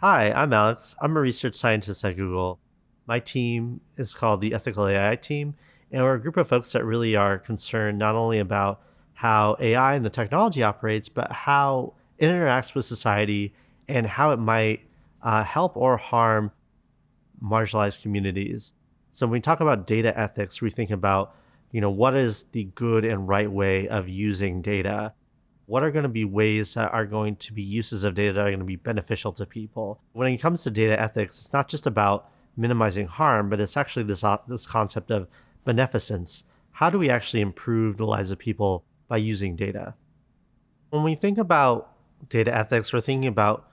Hi, I'm Alex. I'm a research scientist at Google. My team is called the Ethical AI team, and we're a group of folks that really are concerned not only about how AI and the technology operates, but how it interacts with society and how it might help or harm marginalized communities. So when we talk about data ethics, we think about, what is the good and right way of using data? What are going to be ways that are going to be uses of data that are going to be beneficial to people? When it comes to data ethics, it's not just about minimizing harm, but it's actually this concept of beneficence. How do we actually improve the lives of people by using data? When we think about data ethics, we're thinking about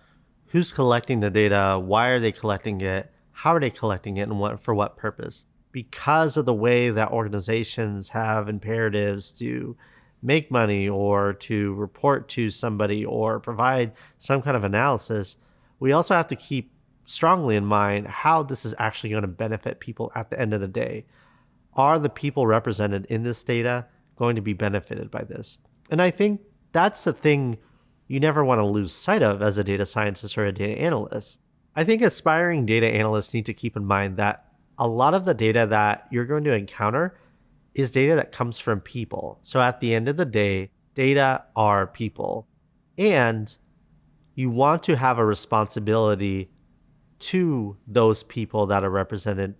who's collecting the data, why are they collecting it, how are they collecting it, and for what purpose. Because of the way that organizations have imperatives to make money or to report to somebody or provide some kind of analysis, we also have to keep strongly in mind how this is actually going to benefit people at the end of the day. Are the people represented in this data going to be benefited by this? And I think that's the thing you never want to lose sight of as a data scientist or a data analyst. I think aspiring data analysts need to keep in mind that a lot of the data that you're going to encounter is data that comes from people. So at the end of the day, data are people. And you want to have a responsibility to those people that are represented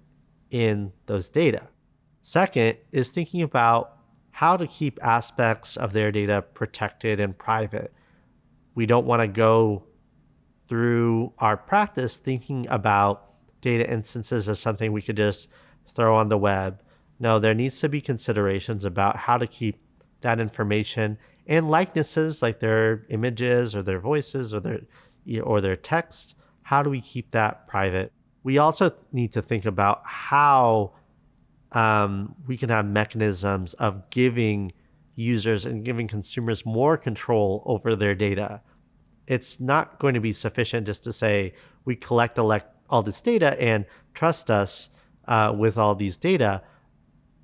in those data. Second is thinking about how to keep aspects of their data protected and private. We don't want to go through our practice thinking about data instances as something we could just throw on the web. No, there needs to be considerations about how to keep that information and likenesses like their images or their voices or their text. How do we keep that private? We also need to think about how we can have mechanisms of giving users and giving consumers more control over their data. It's not going to be sufficient just to say we collect all this data and trust us with all these data,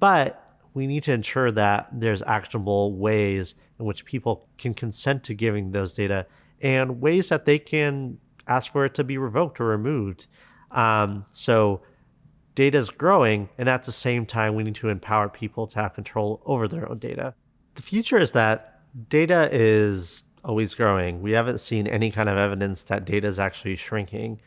but we need to ensure that there's actionable ways in which people can consent to giving those data and ways that they can ask for it to be revoked or removed. So data is growing, and at the same time, we need to empower people to have control over their own data. The future is that data is always growing. We haven't seen any kind of evidence that data is actually shrinking.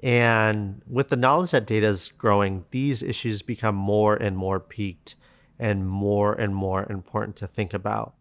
And with the knowledge that data is growing, these issues become more and more peaked and more important to think about.